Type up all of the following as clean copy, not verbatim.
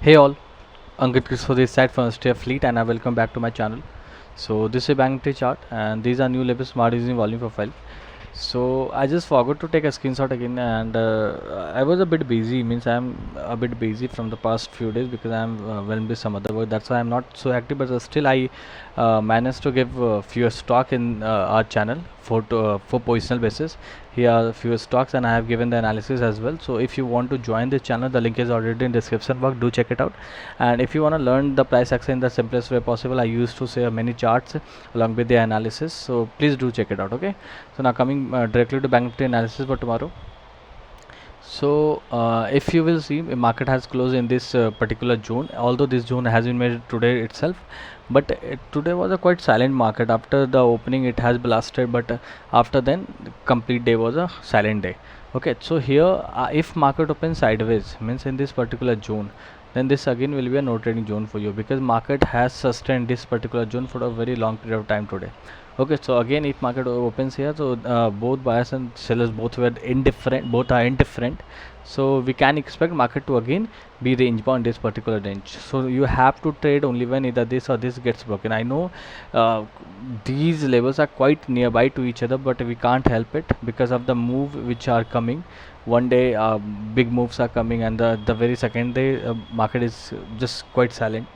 Hey all, Ankit Chris for this side from Stay Fleet and I welcome back to my channel. So this is Bank Nifty chart and these are new levels smart using volume profile. So I just forgot to take a screenshot again and I was a bit busy, means I'm a bit busy from the past few days because I'm well with some other work. That's why I'm not so active, but still I managed to give few stock in our channel for positional basis. Here are few stocks and I have given the analysis as well. So if you want to join this channel, the link is already in description box. Do check it out. And if you want to learn the price action in the simplest way possible, I used to share many charts along with the analysis. So please do check it out. Okay. So now coming directly to Bank Nifty analysis for tomorrow. So if you will see, the market has closed in this particular zone, although this zone has been made today itself, but today was a quite silent market. After the opening it has blasted, but after then the complete day was a silent day. Okay, so here if market opens sideways, means in this particular zone, then this again will be a no trading zone for you, because market has sustained this particular zone for a very long period of time today. Okay, so again if market opens here, so both buyers and sellers both were indifferent, both are indifferent, so we can expect market to again be range bound this particular range. So you have to trade only when either this or this gets broken. I know these levels are quite nearby to each other, but we can't help it because of the move which are coming. One day big moves are coming and the very second day market is just quite silent.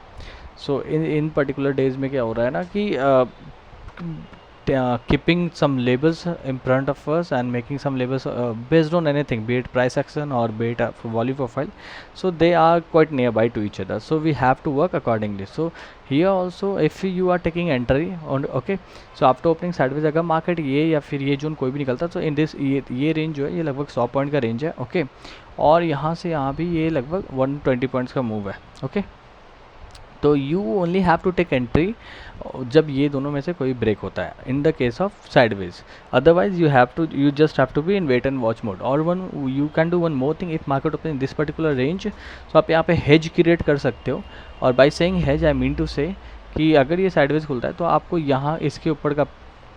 So in particular days में क्या हो रहा है ना कि keeping some labels in front of us and making some labels based on anything, be it price action or be it volume profile. So they are quite nearby to each other, so we have to work accordingly. So here also if you are taking entry on, okay, so after opening sideways अगर market ये या फिर ये zone कोई भी निकलता, तो in this ये रेंज जो है ये लगभग 100 पॉइंट का रेंज है. ओके, और यहाँ से यहाँ भी ये लगभग 120 पॉइंट्स का मूव है. ओके, तो you only have to take entry जब ये दोनों में से कोई ब्रेक होता है, in the case of sideways. Otherwise you just have to be in wait and watch mode. और one you can do one more thing, if market open in this particular range, तो आप यहाँ पे hedge create कर सकते हो. और by saying hedge I mean to say कि अगर ये साइडवेज खुलता है तो आपको यहाँ इसके ऊपर का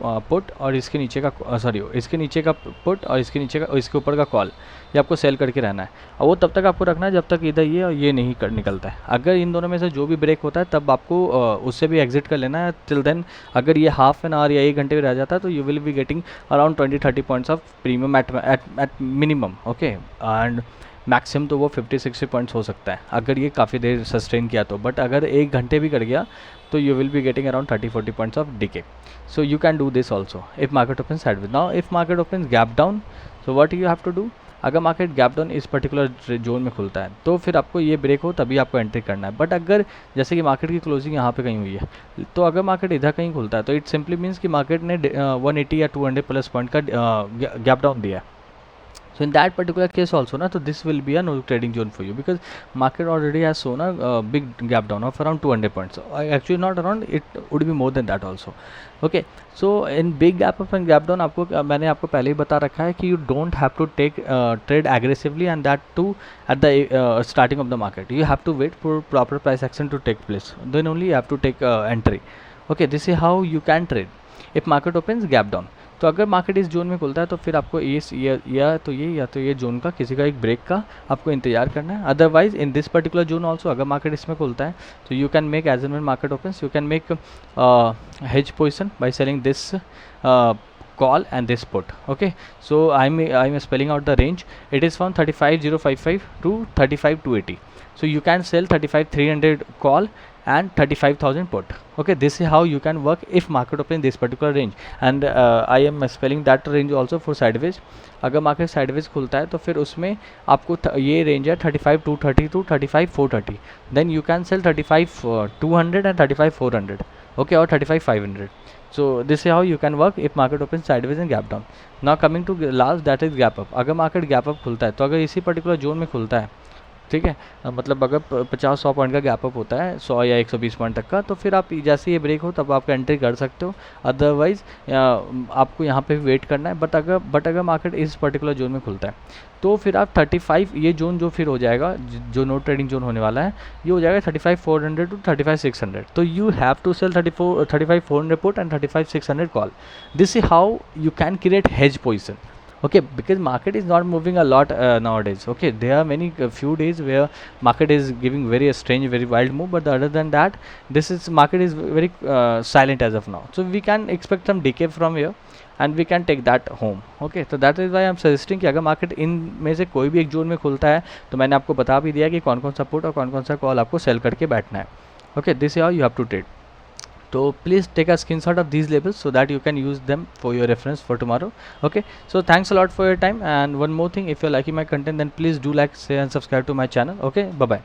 पुट और इसके नीचे का सॉरी इसके नीचे का पुट और इसके नीचे का इसके ऊपर का कॉल, ये आपको सेल करके रहना है. और वो तब तक आपको रखना है जब तक इधर ये और ये नहीं निकलता है. अगर इन दोनों में से जो भी ब्रेक होता है तब आपको उससे भी एग्जिट कर लेना है. टिल देन अगर ये हाफ एन आवर या 1 घंटे में रह जाता है तो you will be getting around 20-30 points of premium at minimum. Okay, and maximum तो वो 50-60 पॉइंट्स हो सकता है अगर ये काफ़ी देर सस्टेन किया तो. बट अगर 1 घंटे भी कर गया तो you will be getting around 30-40 points of decay. So you can do this also if market opens sideways. Now if market opens gap down, so what you have to do, अगर market gap down इस particular zone में खुलता है तो फिर आपको ये break हो तभी आपको एंट्री करना है. बट अगर जैसे कि मार्केट की क्लोजिंग यहाँ पे कहीं हुई है, तो अगर मार्केट इधर कहीं खुलता है तो इट सिंपली मीन्स कि मार्केट ने 180 या 200 प्लस पॉइंट का गैप डाउन दिया है. So in that particular case also, so this will be a no trading zone for you, because market already has shown a big gap down of around 200 points. So, actually not around, it would be more than that also. Okay, so in big gap up and gap down, आपको मैंने आपको पहले ही बता रखा है कि you don't have to take trade aggressively, and that too at the starting of the market. You have to wait for proper price action to take place. Then only you have to take entry. Okay, this is how you can trade if market opens gap down. तो अगर market इस zone में खुलता है तो फिर आपको या तो ये जोन का किसी का एक ब्रेक का आपको इंतजार करना है. Otherwise in this particular zone also अगर मार्केट इसमें खुलता है तो you can make hedge and when market opens, you can make hedge position by selling this call and this put. Okay, so I'm spelling out the range. It is from 35,055 to 35,280. So you can sell 35,300 call and 35,000 put. Okay, this is how you can work if market open this particular range. And I am spelling that range also for sideways. अगर market sideways खुलता है तो फिर उसमें आपको ये range है 35,230 to 35,430. Then you can sell 35,200 and 35,400. Okay, or 35,500. So this is how you can work if market opens sideways and gap down. Now coming to last, that is gap up. अगर market gap up खुलता है तो अगर इसी particular zone में खुलता है, ठीक है, मतलब अगर 50-100 पॉइंट का गैप अप होता है 100 या 120 पॉइंट तक का, तो फिर आप जैसे ये ब्रेक हो तब आप एंट्री कर सकते हो. अदरवाइज आपको यहाँ पे वेट करना है. बट अगर मार्केट इस पर्टिकुलर जोन में खुलता है तो फिर आप 35, ये जोन जो फिर हो जाएगा, जो नो ट्रेडिंग जोन होने वाला है, ये हो जाएगा 35,400 टू 35,600. तो you have to sell 35,400 put and 35,600 call. This is how you can create hedge position. Okay, because market is not moving a lot nowadays. Okay, there are many few days where market is giving very strange, very wild move, but other than that, this is market is very silent as of now. So we can expect some decay from here and we can take that home. Okay, तो that is why I'm suggesting कि अगर market in में से कोई भी एक zone में खुलता है तो मैंने आपको बता भी दिया कि कौन कौन सा पुट और कौन कौन सा कॉल आपको सेल करके बैठना है. Okay, this is how you have to trade. So please take a screenshot of these labels so that you can use them for your reference for tomorrow. Okay, so thanks a lot for your time, and one more thing, if you're liking my content then please do like, share and subscribe to my channel. Okay, bye bye.